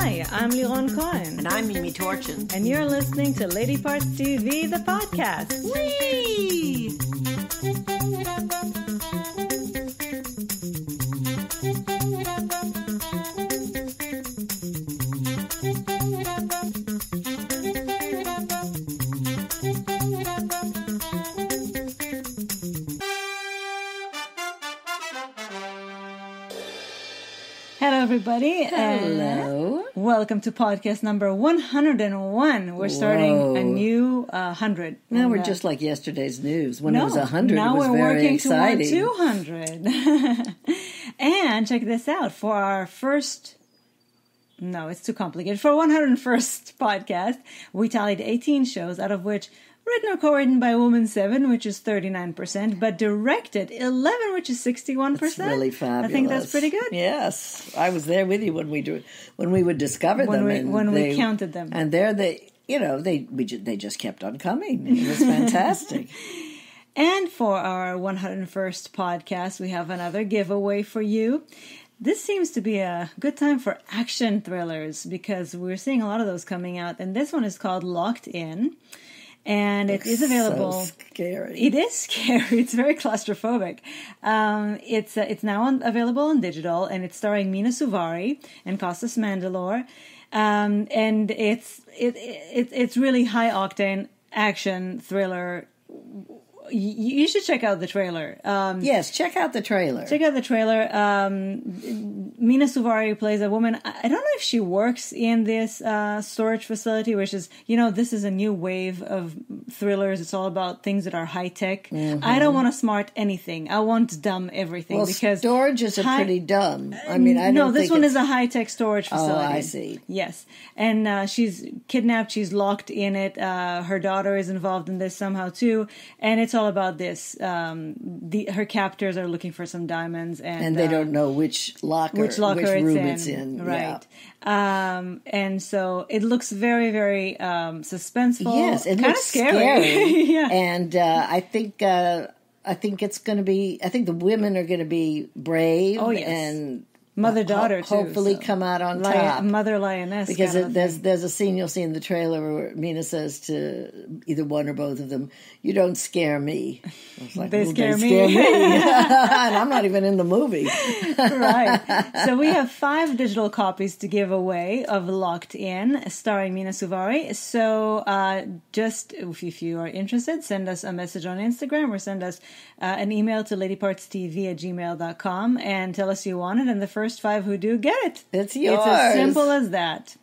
Hi, I'm Liron Cohen. And I'm Mimi Torchin. And you're listening to Lady Parts TV, the podcast. Whee! Hello, everybody. Hello. And welcome to podcast number 101. We're starting a new 100. Now we're just like yesterday's news. When it was 100, now it was we're very working exciting. toward 200. And check this out. For our first... No, it's too complicated. For 101st podcast, we tallied 18 shows, out of which written or co-written by a woman 7, which is 39%, but directed 11, which is 61%. That's really fabulous. I think that's pretty good. Yes, I was there with you when we would discover them, when we counted them, and they just kept on coming. It was fantastic. And for our 101st podcast, we have another giveaway for you. This seems to be a good time for action thrillers because we're seeing a lot of those coming out, and this one is called Locked In. And it is available. So scary. It is scary. It's very claustrophobic. It's now available on digital, and it's starring Mina Suvari and Costas Mandylor. And it's really high octane action thriller. You should check out the trailer. Yes, check out the trailer. Check out the trailer. Mina Suvari plays a woman. I don't know if she works in this storage facility, which is, this is a new wave of thrillers. It's all about things that are high tech. Mm-hmm. I don't want to smart anything. I want dumb everything. Well, because storage is pretty dumb. I mean, I don't this think one is a high tech storage facility. Oh, I see. Yes, and she's kidnapped. She's locked in it. Her daughter is involved in this somehow too, and it's all about this. Her captors are looking for some diamonds, and they don't know which room it's in. Right. Yeah. And so it looks very, very suspenseful. Yes, it looks scary. Yeah. And I think it's going to be. I think the women are going to be brave. Oh, yes. And mother-daughter too. Hopefully come out on top. Mother lioness. Because there's a scene you'll see in the trailer where Mina says to either one or both of them, "You don't scare me." I was like, they scare me. And I'm not even in the movie. Right. So we have 5 digital copies to give away of Locked In, starring Mina Suvari. So just if you are interested, send us a message on Instagram or send us an email to ladypartstv@gmail.com and tell us you want it. And the first 5 who do get it. It's yours. It's as simple as that.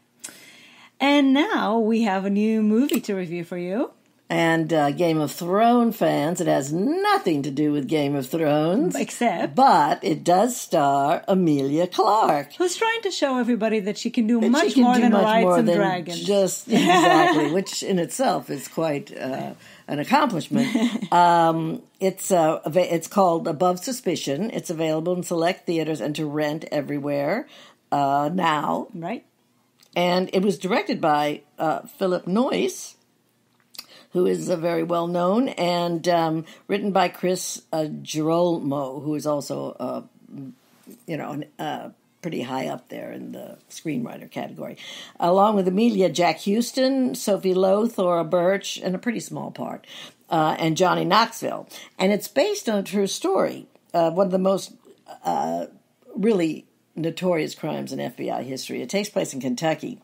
And now we have a new movie to review for you. And Game of Thrones fans, it has nothing to do with Game of Thrones. But it does star Amelia Clarke. Who's trying to show everybody that she can do much more than rides and dragons. Exactly, which in itself is quite an accomplishment. It's called Above Suspicion. It's available in select theaters and to rent everywhere now. Right. And it was directed by Philip Noyce, who is very well known, and written by Chris Girolamo, who is also pretty high up there in the screenwriter category, along with Amelia, Jack Huston, Sophie Lowe, Thora Birch, and a pretty small part, and Johnny Knoxville. And it's based on a true story, one of the most really notorious crimes in FBI history. It takes place in Kentucky.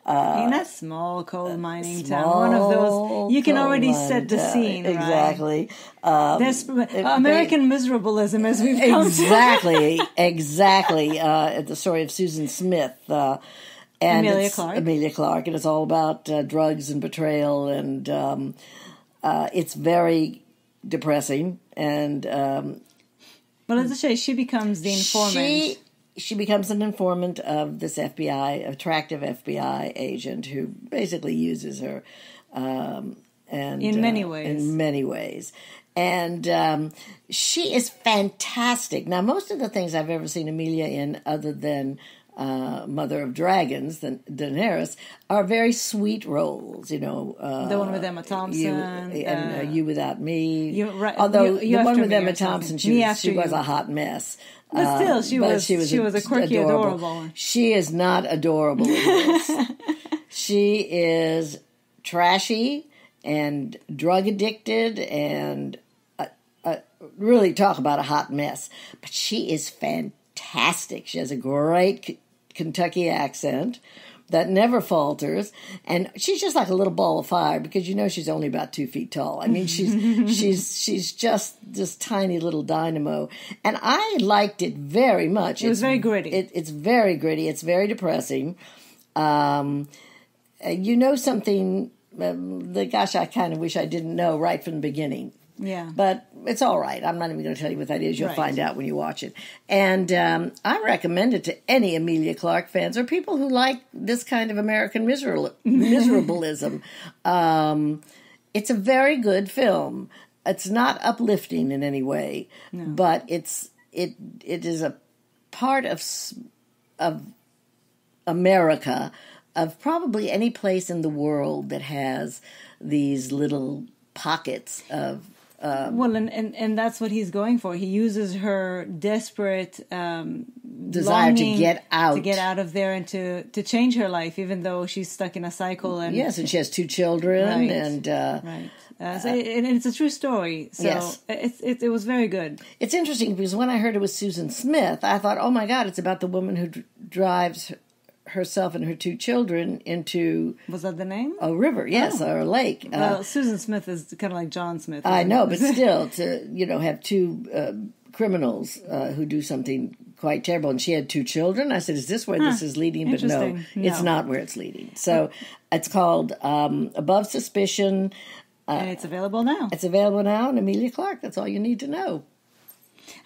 In a small coal mining town, one of those you can already set the scene. Exactly. Right? There's American miserableism as we've come exactly. The story of Susan Smith and Amelia Clarke, and it's all about drugs and betrayal, and it's very depressing. And let's just say she becomes the informant. She becomes an informant of this attractive FBI agent who basically uses her, in many ways. And she is fantastic. Now, most of the things I've ever seen Amelia in, other than Mother of Dragons, the Daenerys, are very sweet roles. You know, the one with Emma Thompson, You Without Me. Right, Although you the one with me Emma Thompson, she was a hot mess. But still, she was a quirky, adorable one. She is not adorable in this. She is trashy and drug addicted and really talk about a hot mess. But she is fantastic. She has a great Kentucky accent that never falters, and she's just like a little ball of fire because you know she's only about 2 feet tall. I mean, she's just this tiny little dynamo, and I liked it very much. It was very gritty. It's very gritty. It's very depressing. You know something gosh, I kind of wish I didn't know right from the beginning. Yeah. But it's all right. I'm not even going to tell you what that is. You'll find out when you watch it. And I recommend it to any Amelia Clarke fans or people who like this kind of American miserableism. It's a very good film. It's not uplifting in any way, but it is a part of America, of probably any place in the world that has these little pockets of well, and that's what he's going for. He uses her desperate desire to get out of there and to change her life, even though she's stuck in a cycle. And yes, and she has 2 children, right, and right. So and it's a true story. So yes. It was very good. It's interesting because when I heard it was Susan Smith, I thought, oh my God, it's about the woman who drives herself and her 2 children into... Was that the name? A river, yes, or a lake. Well, Susan Smith is kind of like John Smith. I know, but still, to have 2 criminals who do something quite terrible, and she had 2 children. I said, is this where this is leading? But no, it's not where it's leading. So it's called Above Suspicion. And it's available now. It's available now, and Amelia Clarke, that's all you need to know.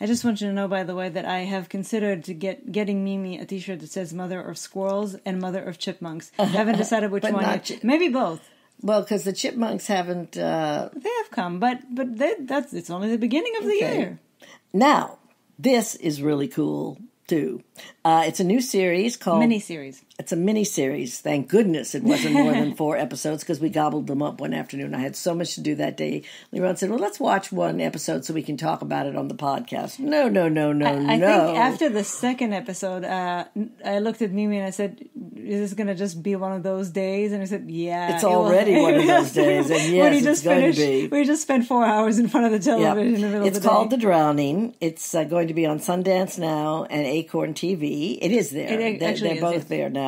I just want you to know, by the way, that I have considered getting Mimi a T-shirt that says "Mother of Squirrels" and "Mother of Chipmunks." I haven't decided which one yet. Maybe both. Well, because the chipmunks haven't. They have come, but it's only the beginning of the year. Now, this is really cool too. It's a new series called miniseries. It's a miniseries. Thank goodness it wasn't more than 4 episodes because we gobbled them up one afternoon. I had so much to do that day. Leron said, well, let's watch one episode so we can talk about it on the podcast. No. I think after the second episode, I looked at Mimi and I said, is this going to just be one of those days? And I said, yeah. It's already one of those days. And yes, it's going to be. We just spent 4 hours in front of the television in the middle of the day. It's called The Drowning. It's going to be on Sundance Now and Acorn TV. It is there. They're both there now.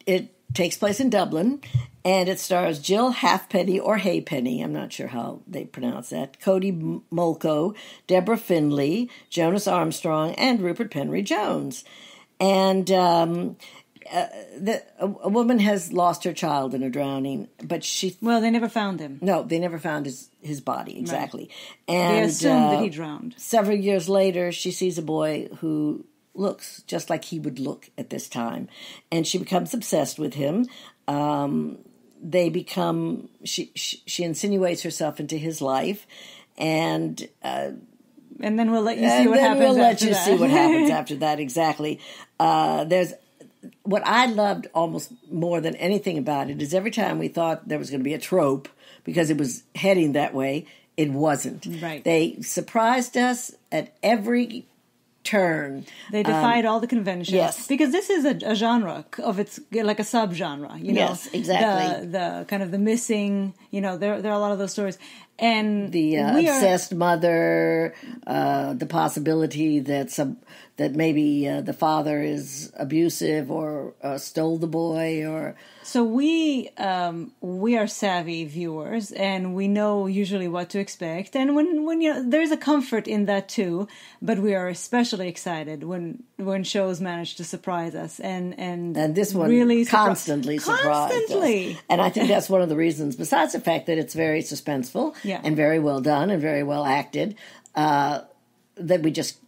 It takes place in Dublin, and it stars Jill Halfpenny or Haypenny, I'm not sure how they pronounce that, Cody Mulco, Deborah Findlay, Jonas Armstrong, and Rupert Penry Jones. And a woman has lost her child in a drowning, but well, they never found him. No, they never found his body, exactly. Right. And they assumed that he drowned. Several years later, she sees a boy who looks just like he would look at this time, and she becomes obsessed with him. They become she insinuates herself into his life, and then we'll let you see what happens. We'll let you see what happens after that. Exactly. There's what I loved almost more than anything about it is every time we thought there was going to be a trope because it was heading that way, it wasn't. Right. They surprised us at every turn. They defied all the conventions. Yes. Because this is a genre of its, like a subgenre, you know. Yes, exactly. The kind of the missing, there are a lot of those stories. And the obsessed mother, the possibility that maybe the father is abusive or stole the boy or... So we are savvy viewers, and we know usually what to expect. And when there's a comfort in that too, but we are especially excited when shows manage to surprise us. And this one really constantly surprised us. And I think that's one of the reasons, besides the fact that it's very suspenseful and very well done and very well acted. that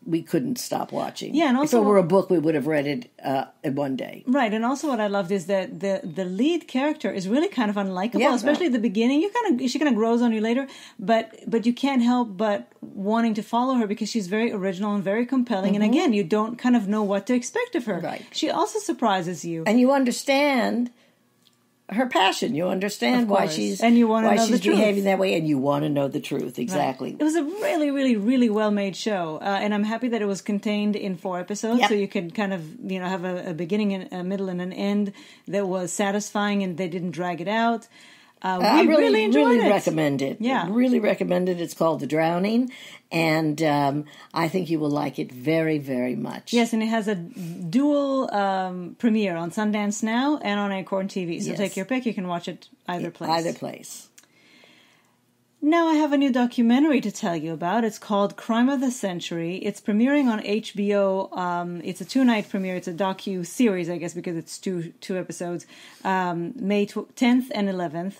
we couldn't stop watching. Yeah, and also, if it were a book, we would have read it in one day. Right, and also what I loved is that the lead character is really kind of unlikable, especially at the beginning. She kind of grows on you later, but you can't help but wanting to follow her because she's very original and very compelling. And again, you don't kind of know what to expect of her. Right. She also surprises you, and you understand her passion. You understand why she's behaving that way, and you want to know the truth. Exactly. Right. It was a really, really, really well made show, and I'm happy that it was contained in 4 episodes, so you could kind of have a beginning, and a middle, and an end that was satisfying, and they didn't drag it out. We really enjoyed it. Recommend it. Yeah, really recommend it. It's called The Drowning, and I think you will like it very, very much. Yes, and it has a dual premiere on Sundance Now and on Acorn TV. So take your pick. You can watch it either place. Now I have a new documentary to tell you about. It's called Crime of the Century. It's premiering on HBO. It's a 2-night premiere. It's a docu-series, I guess, because it's two episodes, May 10th and 11th.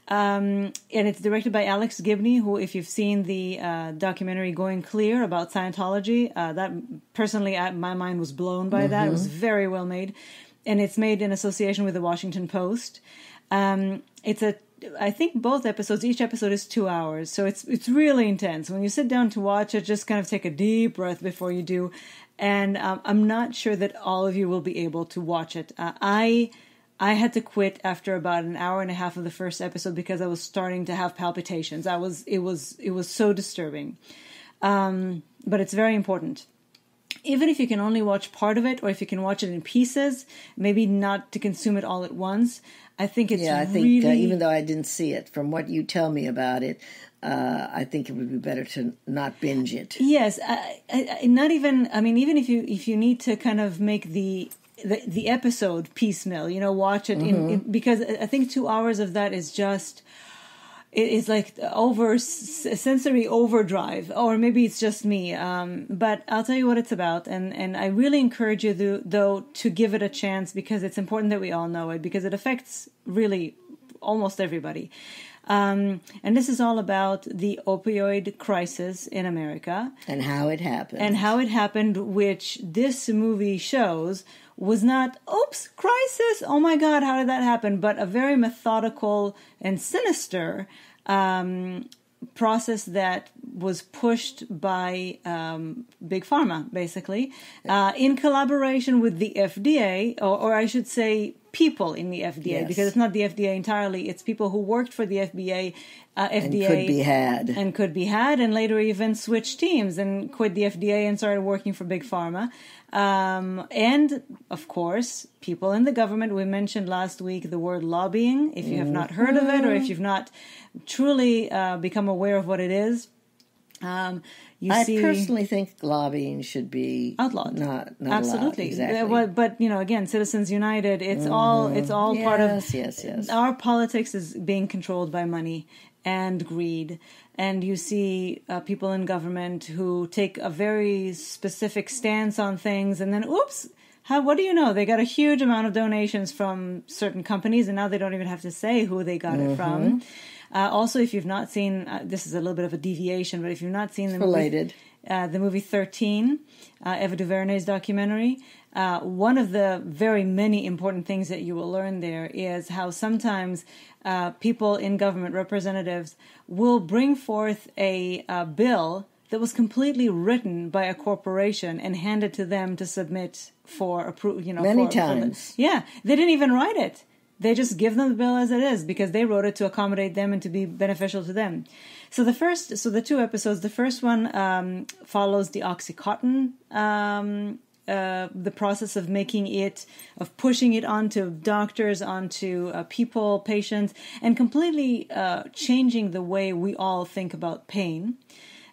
And it's directed by Alex Gibney, who, if you've seen the documentary Going Clear about Scientology, that personally, my mind was blown by that. It was very well made. And it's made in association with the Washington Post. I think both episodes, each episode is 2 hours, so it's really intense. When you sit down to watch it, just kind of take a deep breath before you do. And I'm not sure that all of you will be able to watch it. I had to quit after about an hour and a half of the first episode because I was starting to have palpitations. It was so disturbing. But it's very important. Even if you can only watch part of it, or if you can watch it in pieces, maybe not to consume it all at once, I think it's really... even though I didn't see it, from what you tell me about it, I think it would be better to not binge it. Yes, not even... I mean, even if you need to kind of make the episode piecemeal, watch it, because I think 2 hours of that is just... It's like sensory overdrive, or maybe it's just me. But I'll tell you what it's about, and I really encourage you, though, to give it a chance, because it's important that we all know it, because it affects really almost everybody. And this is all about the opioid crisis in America. And how it happened. Which this movie shows was not, oops, crisis, oh my God, how did that happen? But a very methodical and sinister process that was pushed by Big Pharma, basically, in collaboration with the FDA, or I should say people in the FDA, because it's not the FDA entirely, it's people who worked for the FDA, and could be had, and later even switched teams and quit the FDA and started working for Big Pharma. And, of course, people in the government. We mentioned last week the word lobbying. If you have not heard of it, or if you've not truly become aware of what it is, I personally think lobbying should be outlawed. Not absolutely. Allowed. Exactly. But again, Citizens United. It's all part of. Yes. Our politics is being controlled by money and greed, and you see people in government who take a very specific stance on things, and then oops. What do you know? They got a huge amount of donations from certain companies, and now they don't even have to say who they got it from. Also, if you've not seen, this is a little bit of a deviation, but if you've not seen the movie 13, Eva DuVernay's documentary, one of the very many important things that you will learn there is how sometimes people in government, representatives, will bring forth a bill that was completely written by a corporation and handed to them to submit for approval. Many times. They didn't even write it. They just give them the bill as it is because they wrote it to accommodate them and to be beneficial to them. So the 2 episodes, the first one follows the OxyContin, the process of pushing it onto doctors, onto people, patients, and completely changing the way we all think about pain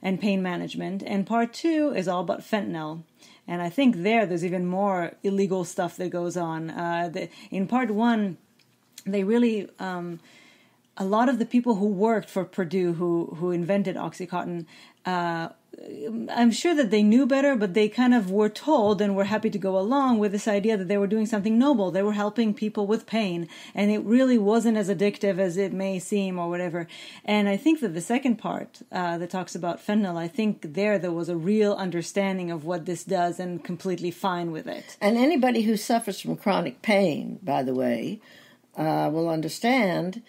and pain management. And part 2 is all about fentanyl. And I think there's even more illegal stuff that goes on. In part 1, they really, a lot of the people who worked for Purdue, who invented OxyContin, I'm sure that they knew better, but they kind of were told and were happy to go along with this idea that they were doing something noble. They were helping people with pain, and it really wasn't as addictive as it may seem or whatever. And I think that the second part that talks about fentanyl, I think there was a real understanding of what this does and completely fine with it. And anybody who suffers from chronic pain, by the way, will understand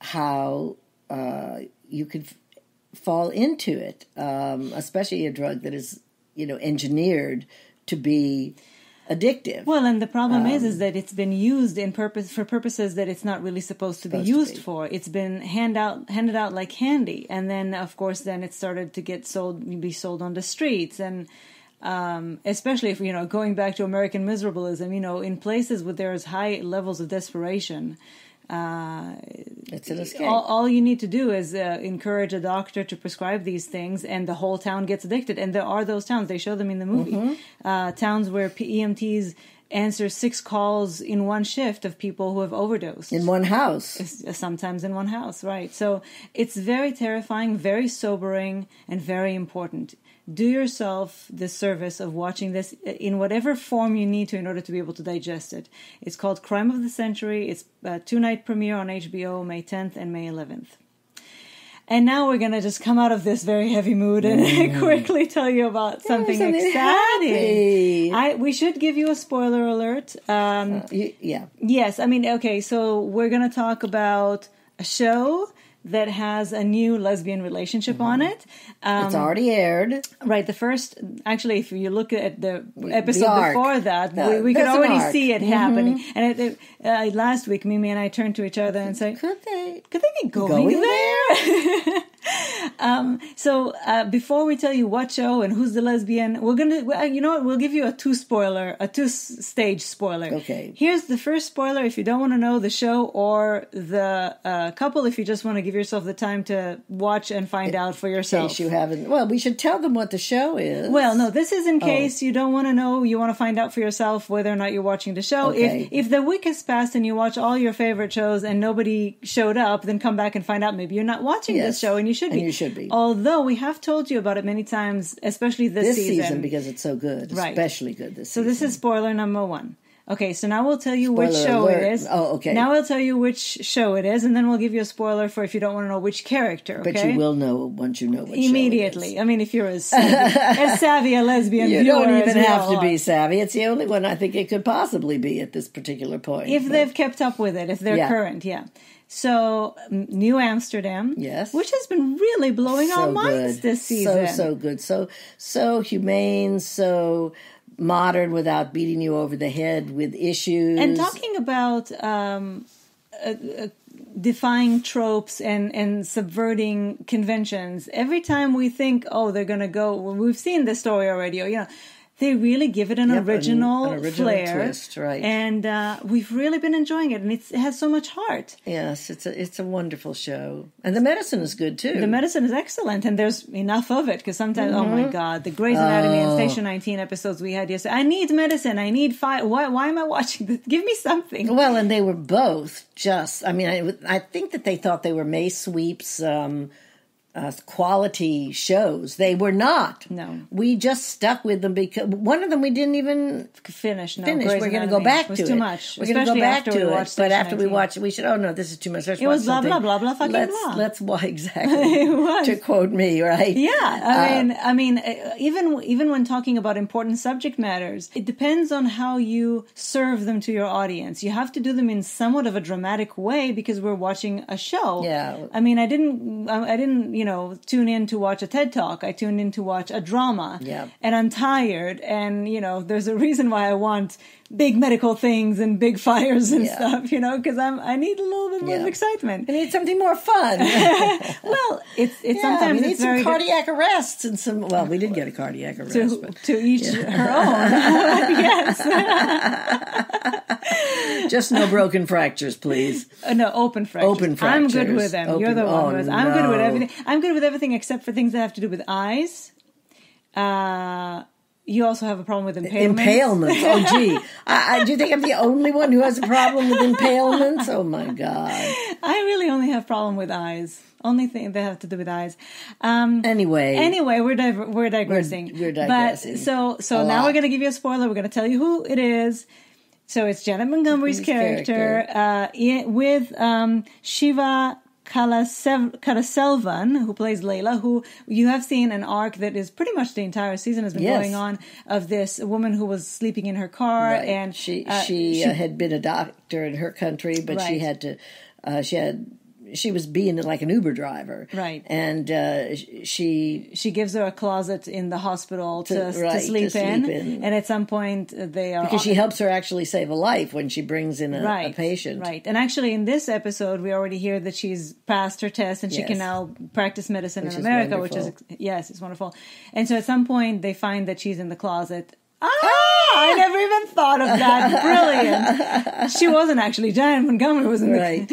how you could fall into it, especially a drug that is, engineered to be addictive. Well, and the problem is that it's been used for purposes that it's not really supposed to be used for. It's been handed out like candy, and then of course then it started to be sold on the streets, and especially if going back to American miserableism, in places where there's high levels of desperation. It's an escape. All you need to do is encourage a doctor to prescribe these things, and the whole town gets addicted. And there are those towns, they show them in the movie, towns where EMTs answer 6 calls in one shift of people who have overdosed. In one house. Sometimes in one house, right. So it's very terrifying, very sobering, and very important. Do yourself the service of watching this in whatever form you need to in order to be able to digest it. It's called Crime of the Century. It's a 2-night premiere on HBO, May 10th and May 11th. And now we're going to just come out of this very heavy mood and quickly tell you about something exciting. We should give you a spoiler alert. Yeah. Yes. Okay, so we're going to talk about a show that has a new lesbian relationship on it. It's already aired. Right. The first, actually, if you look at the episode before that, we could already see it happening. And last week, Mimi and I turned to each other and said, could they be going there? So before we tell you what show and who's the lesbian, we're going to, we'll give you a two-stage spoiler. Okay. Here's the first spoiler if you don't want to know the show or the couple, if you just want to give yourself the time to watch and find out for yourself. In case you haven't. Well, we should tell them what the show is. Well, no, this is in case you don't want to know, you want to find out for yourself whether or not you're watching the show. Okay. If the week has passed and you watch all your favorite shows and nobody showed up, then come back and find out maybe you're not watching this show, and you should be. And you should be. Although we have told you about it many times, especially this season. Because it's so good. Right. Especially good this season. So this is spoiler number 1. Okay, so now we'll tell you which show it is. Oh, okay. Now we'll tell you which show it is, and then we'll give you a spoiler for if you don't want to know which character, okay? But you will know once you know which immediately. show it is. If you're as savvy a lesbian you viewer don't even have to are. be savvy. It's the only one I think it could possibly be at this particular point. If they've kept up with it, if they're current, So, New Amsterdam, yes, which has been really blowing our minds this season. So good. So humane, so modern without beating you over the head with issues. And talking about defying tropes and subverting conventions. Every time we think, they're going to go, we've seen this story already, they really give it an original flair, twist, right? And we've really been enjoying it, and it has so much heart. Yes, it's a wonderful show, and the medicine is good too. The medicine is excellent, and there's enough of it because sometimes, oh my God, the Grey's Anatomy and Station 19 episodes we had yesterday. I need medicine. I need Why am I watching this? Give me something. Well, and they were both just. I think that they thought they were May Sweep's. Quality shows. They were not. No. We just stuck with them because one of them we didn't even finish. We're going to go back to it. Too much. We're going to go back to it. But after we watch it, we should, this is too much. It was blah, blah, blah, blah, fucking blah. Let's exactly. It was. To quote me, right? Yeah. Even when talking about important subject matters, it depends on how you serve them to your audience. You have to do them in somewhat of a dramatic way because we're watching a show. Yeah. I didn't, tune in to watch a TED Talk. I tuned in to watch a drama. Yeah. And I'm tired. And, there's a reason why I want big medical things and big fires and stuff, because I need a little bit more of excitement. I need something more fun. Well, it's sometimes we need it's some cardiac arrests and some. Well, we did get a cardiac arrest, to each her own. Yes. Just no broken fractures, please. No, open fractures. Open fractures. I'm good with them. You're the one who is. I'm good with everything. I'm good with everything except for things that have to do with eyes. you also have a problem with impalements. Impalements. Oh, gee. Do you think I'm the only one who has a problem with impalements? Oh, my God. I really only have problem with eyes. Only thing they have to do with eyes. Anyway, we're digressing. We're digressing. But so now we're going to give you a spoiler. We're going to tell you who it is. So it's Janet Montgomery's character with Shiva Kalaselvan, who plays Layla, who you have seen an arc that is pretty much the entire season has been going on, of this woman who was sleeping in her car. Right. And she had been a doctor in her country, but she had to, she was being like an Uber driver. Right. And she gives her a closet in the hospital to sleep in. And at some point they are... Because she helps her actually save a life when she brings in a patient. Right. And actually in this episode, we already hear that she's passed her test and she can now practice medicine in America, which is, it's wonderful. And so at some point they find that she's in the closet. I never even thought of that. Brilliant. She wasn't actually. Janet Montgomery wasn't. Right.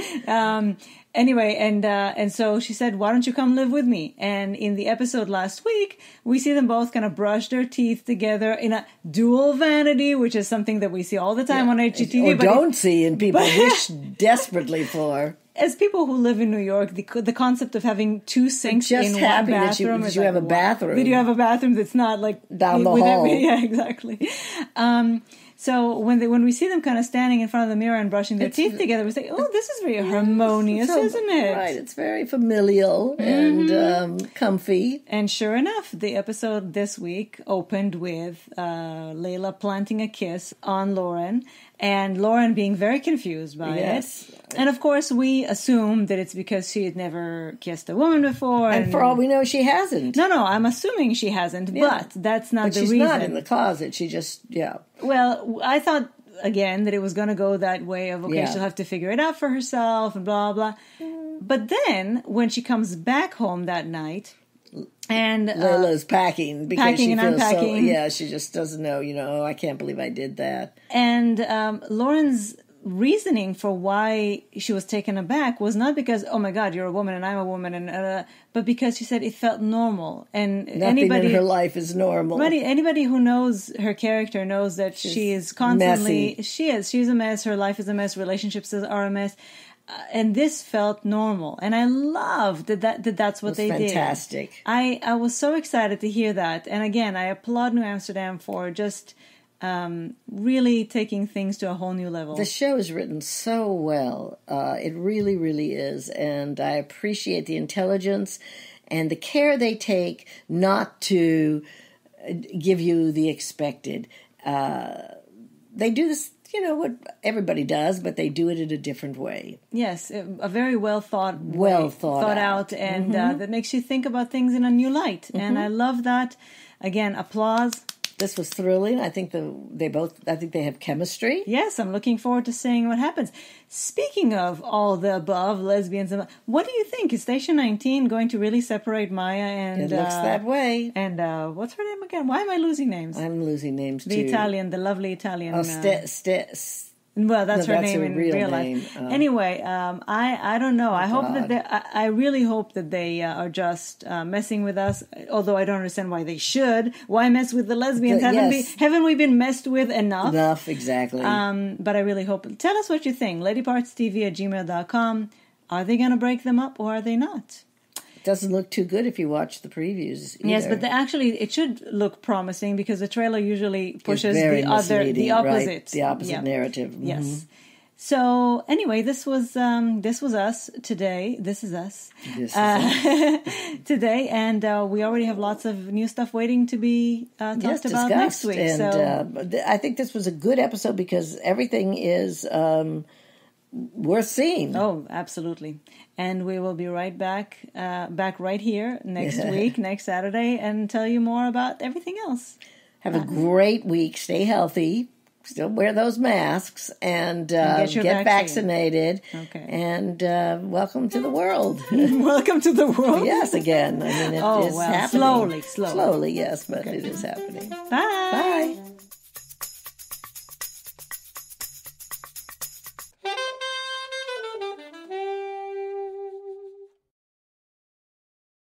Anyway, and so she said, "Why don't you come live with me?" And in the episode last week, we see them both kind of brush their teeth together in a dual vanity, which is something that we see all the time on HGTV. Or don't see, and people wish desperately for. As people who live in New York, the concept of having two sinks in one bathroom that you have a bathroom. That you have a bathroom that's not like down the hall. Yeah, exactly. So when we see them kind of standing in front of the mirror and brushing their teeth together, we say, "Oh, this is very harmonious, isn't it?" Right. It's very familial and comfy. And sure enough, the episode this week opened with Layla planting a kiss on Lauren, and Lauren being very confused by it. And of course, we assume that it's because she had never kissed a woman before. And for all we know, she hasn't. No, I'm assuming she hasn't, but that's not the reason. She's not in the closet. She just, Well, I thought, again, that it was going to go that way of, she'll have to figure it out for herself and blah, blah. But then, when she comes back home that night, and Layla's packing because packing she and feels unpacking. She just doesn't know, I can't believe I did that. And Lauren's reasoning for why she was taken aback was not because, oh my God, you're a woman and I'm a woman, but because she said it felt normal. And nothing in her life is normal. Anybody who knows her character knows that she is constantly messy. She's a mess. Her life is a mess. Relationships are a mess. And this felt normal, and I loved that's what they did. Fantastic. I was so excited to hear that, and again, I applaud New Amsterdam for just really taking things to a whole new level. The show is written so well. It really, really is. And I appreciate the intelligence and the care they take not to give you the expected. They do this, what everybody does, but they do it in a different way. Yes, a very well thought out, and that makes you think about things in a new light. And I love that. Again, applause. This was thrilling. I think they have chemistry. Yes, I'm looking forward to seeing what happens. Speaking of all the above, lesbians, what do you think? Is Station 19 going to really separate Maya and... It looks that way. And what's her name again? Why am I losing names? I'm losing names, too. The lovely Italian... Well, that's her name in real life. Anyway, I don't know. I really hope that they are just messing with us. Although I don't understand why they should. Why mess with the lesbians? Haven't we been messed with enough? Enough, exactly. But I really hope. Tell us what you think. LadyPartsTV@gmail.com. Are they going to break them up or are they not? Doesn't look too good if you watch the previews either. Yes, but it should look promising because the trailer usually pushes the opposite. Right? The opposite narrative. Mm-hmm. Yes. So anyway, this was us today. This is us today, and we already have lots of new stuff waiting to be talked about next week. And I think this was a good episode because everything is worth seeing. Oh, absolutely. And we will be right back right here next week, next Saturday, and tell you more about everything else. Have a great week. Stay healthy. Still wear those masks and get vaccinated. Okay. And welcome to the world. Welcome to the world. Yes, again. I mean, it is happening. Slowly. Yes, but it is happening. Bye. Bye.